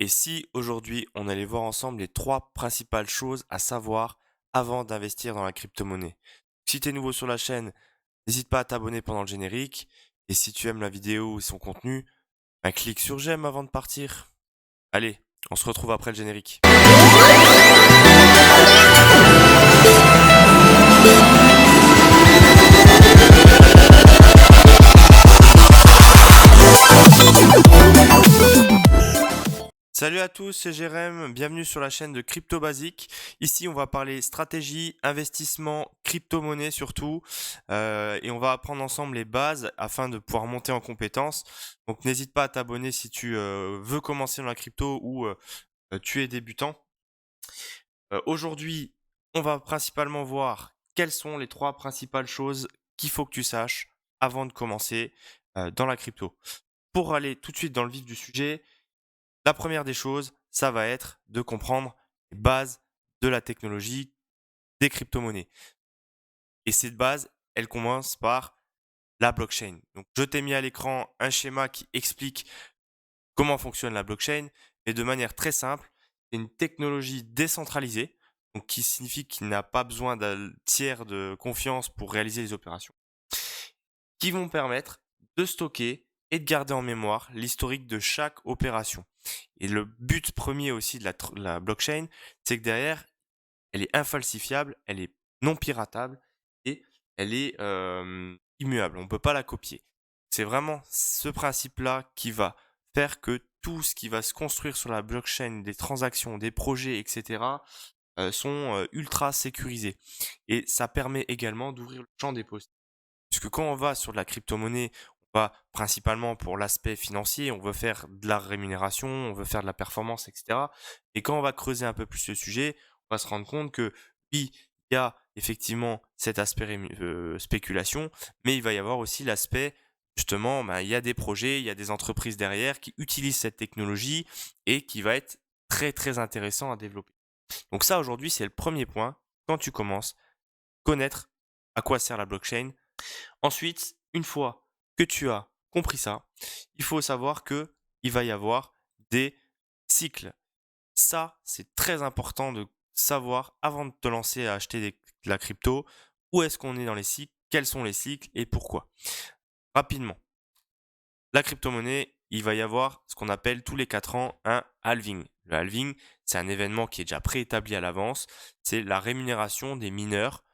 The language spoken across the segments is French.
Et si aujourd'hui on allait voir ensemble les trois principales choses à savoir avant d'investir dans la crypto-monnaie? Si tu es nouveau sur la chaîne, n'hésite pas à t'abonner pendant le générique. Et si tu aimes la vidéo et son contenu, clique sur j'aime avant de partir. Allez, on se retrouve après le générique. Salut à tous, c'est Jérém, bienvenue sur la chaîne de Crypto Basique. Ici, on va parler stratégie, investissement, crypto-monnaie surtout, et on va apprendre ensemble les bases afin de pouvoir monter en compétences. Donc n'hésite pas à t'abonner si tu veux commencer dans la crypto ou tu es débutant. Aujourd'hui, on va principalement voir quelles sont les trois principales choses qu'il faut que tu saches avant de commencer dans la crypto. Pour aller tout de suite dans le vif du sujet, la première des choses, ça va être de comprendre les bases de la technologie des crypto-monnaies. Et cette base, elle commence par la blockchain. Donc, je t'ai mis à l'écran un schéma qui explique comment fonctionne la blockchain, et de manière très simple, c'est une technologie décentralisée, donc qui signifie qu'il n'a pas besoin d'un tiers de confiance pour réaliser les opérations, qui vont permettre de stocker et de garder en mémoire l'historique de chaque opération. Et le but premier aussi de la blockchain, c'est que derrière, elle est infalsifiable, elle est non piratable et elle est immuable. On ne peut pas la copier. C'est vraiment ce principe-là qui va faire que tout ce qui va se construire sur la blockchain, des transactions, des projets, etc., sont ultra sécurisés. Et ça permet également d'ouvrir le champ des possibles. Puisque quand on va sur de la crypto-monnaie, on va principalement pour l'aspect financier, on veut faire de la rémunération, on veut faire de la performance, etc. Et quand on va creuser un peu plus le sujet, on va se rendre compte que oui, il y a effectivement cet aspect spéculation, mais il va y avoir aussi l'aspect, justement, il y a des projets, il y a des entreprises derrière qui utilisent cette technologie et qui va être très très intéressant à développer. Donc ça, aujourd'hui, c'est le premier point. Quand tu commences, connaître à quoi sert la blockchain. Ensuite, une fois que tu as compris ça, il faut savoir que il va y avoir des cycles. Ça, c'est très important de savoir avant de te lancer à acheter de la crypto, où est-ce qu'on est dans les cycles, quels sont les cycles et pourquoi. Rapidement, la crypto-monnaie, il va y avoir ce qu'on appelle tous les 4 ans un halving. Le halving, c'est un événement qui est déjà préétabli à l'avance. C'est la rémunération des mineurs,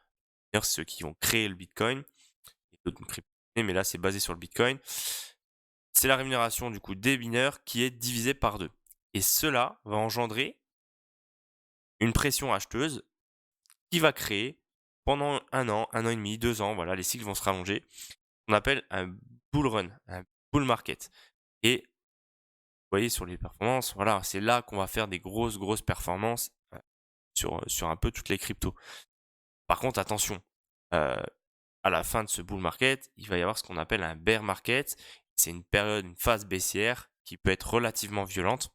c'est-à-dire ceux qui ont créé le Bitcoin, et d'autres crypto-monnaies, mais là c'est basé sur le Bitcoin. C'est la rémunération du coup des mineurs qui est divisée par 2. Et cela va engendrer une pression acheteuse qui va créer pendant un an et demi, 2 ans, voilà, les cycles vont se rallonger. On appelle un bull run, un bull market. Et vous voyez sur les performances, voilà, c'est là qu'on va faire des grosses performances sur un peu toutes les cryptos. Par contre, attention, à la fin de ce bull market, il va y avoir ce qu'on appelle un bear market. C'est une période, une phase baissière qui peut être relativement violente,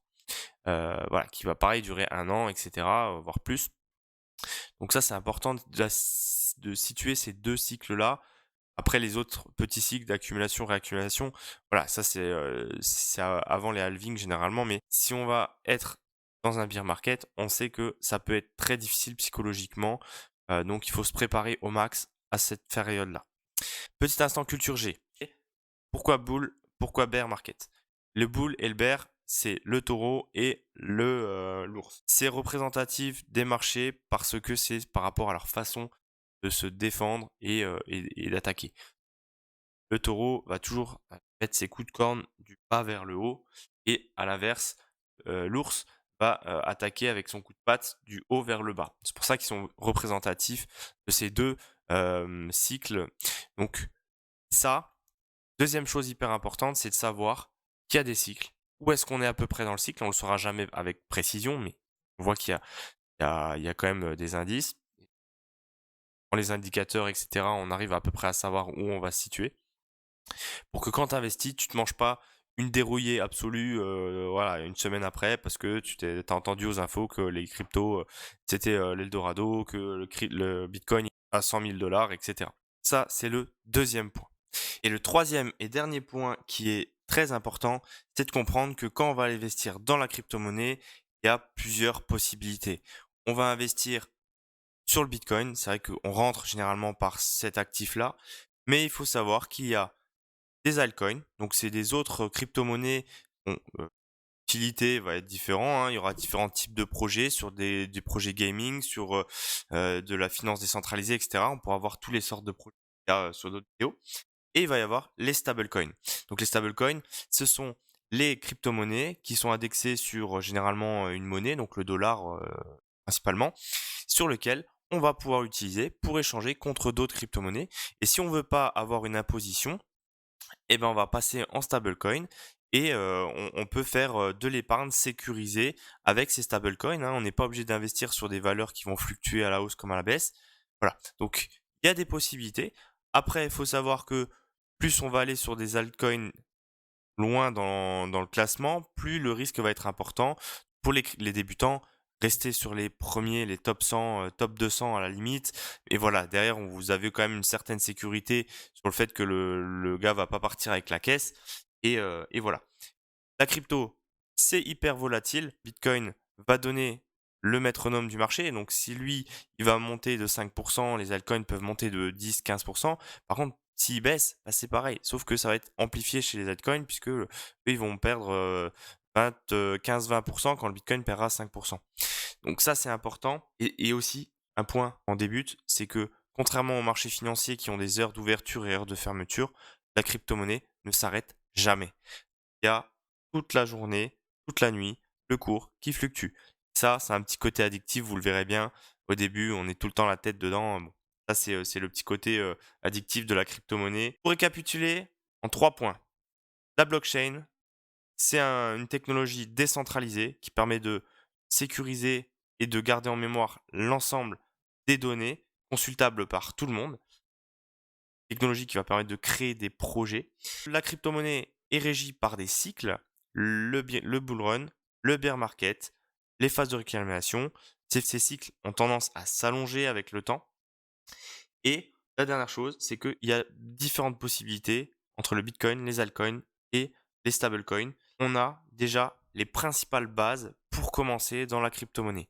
voilà, qui va pareil durer un an, etc., voire plus. Donc ça, c'est important de situer ces deux cycles-là. Après, les autres petits cycles d'accumulation, réaccumulation, voilà, ça c'est avant les halvings généralement. Mais si on va être dans un bear market, on sait que ça peut être très difficile psychologiquement. Donc il faut se préparer au max à cette période-là. Petit instant culture G. Pourquoi bull? Pourquoi bear market? Le bull et le bear, c'est le taureau et l'ours. C'est représentatif des marchés parce que c'est par rapport à leur façon de se défendre et d'attaquer. Le taureau va toujours mettre ses coups de corne du bas vers le haut et à l'inverse, l'ours va attaquer avec son coup de patte du haut vers le bas. C'est pour ça qu'ils sont représentatifs de ces deux cycles. Donc ça, deuxième chose hyper importante, c'est de savoir qu'il y a des cycles. Où est-ce qu'on est à peu près dans le cycle? On ne le saura jamais avec précision, mais on voit qu'il y a quand même des indices. Dans les indicateurs, etc., on arrive à peu près à savoir où on va se situer. Pour que quand tu investis, tu te manges pas une dérouillée absolue voilà, une semaine après parce que tu as entendu aux infos que les cryptos, c'était l'Eldorado, que le Bitcoin à 100 000 dollars, etc. Ça, c'est le deuxième point. Et le troisième et dernier point qui est très important, c'est de comprendre que quand on va investir dans la crypto-monnaie, il y a plusieurs possibilités. On va investir sur le Bitcoin, c'est vrai qu'on rentre généralement par cet actif-là, mais il faut savoir qu'il y a des altcoins, donc c'est des autres crypto-monnaies. Bon, l'utilité va être différente, hein. Il y aura différents types de projets sur des projets gaming, sur de la finance décentralisée, etc. On pourra voir toutes les sortes de projets qu'il y a, sur d'autres vidéos. Et il va y avoir les stablecoins. Donc les stablecoins, ce sont les crypto-monnaies qui sont indexées sur généralement une monnaie, donc le dollar principalement, sur lequel on va pouvoir utiliser pour échanger contre d'autres crypto-monnaies. Et si on veut pas avoir une imposition, eh ben, on va passer en stablecoin et on peut faire, de l'épargne sécurisée avec ces stablecoins, hein. On n'est pas obligé d'investir sur des valeurs qui vont fluctuer à la hausse comme à la baisse. Voilà, donc il y a des possibilités. Après, il faut savoir que plus on va aller sur des altcoins loin dans le classement, plus le risque va être important. Pour les débutants, restez sur les premiers, les top 100, top 200 à la limite. Et voilà, derrière, vous avez quand même une certaine sécurité sur le fait que le gars va pas partir avec la caisse. Et voilà. La crypto, c'est hyper volatile. Bitcoin va donner le métronome du marché. Donc, si lui, il va monter de 5%, les altcoins peuvent monter de 10-15%. Par contre, s'il baisse, bah, c'est pareil. Sauf que ça va être amplifié chez les altcoins puisque eux, ils vont perdre 15-20% quand le Bitcoin perdra 5%. Donc ça, c'est important. Et aussi, un point en début, c'est que contrairement aux marchés financiers qui ont des heures d'ouverture et heures de fermeture, la crypto-monnaie ne s'arrête jamais. Il y a toute la journée, toute la nuit, le cours qui fluctue. Ça, c'est un petit côté addictif, vous le verrez bien. Au début, on est tout le temps la tête dedans. Bon, ça, c'est le petit côté addictif de la crypto-monnaie. Pour récapituler, en 3 points. La blockchain, c'est une technologie décentralisée qui permet de sécuriser et de garder en mémoire l'ensemble des données consultables par tout le monde. Technologie qui va permettre de créer des projets. La crypto-monnaie est régie par des cycles, le bull run, le bear market, les phases de réclamation. Ces cycles ont tendance à s'allonger avec le temps. Et la dernière chose, c'est qu'il y a différentes possibilités entre le Bitcoin, les altcoins et les stablecoins. On a déjà les principales bases pour commencer dans la crypto-monnaie.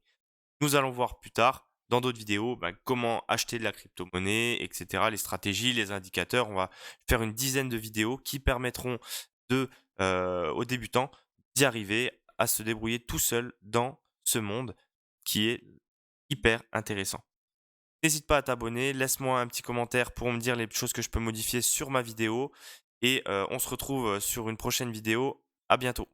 Nous allons voir plus tard, dans d'autres vidéos, comment acheter de la crypto-monnaie, etc., les stratégies, les indicateurs. On va faire une dizaine de vidéos qui permettront aux débutants d'y arriver à se débrouiller tout seul dans ce monde qui est hyper intéressant. N'hésite pas à t'abonner, laisse-moi un petit commentaire pour me dire les choses que je peux modifier sur ma vidéo et on se retrouve sur une prochaine vidéo. À bientôt.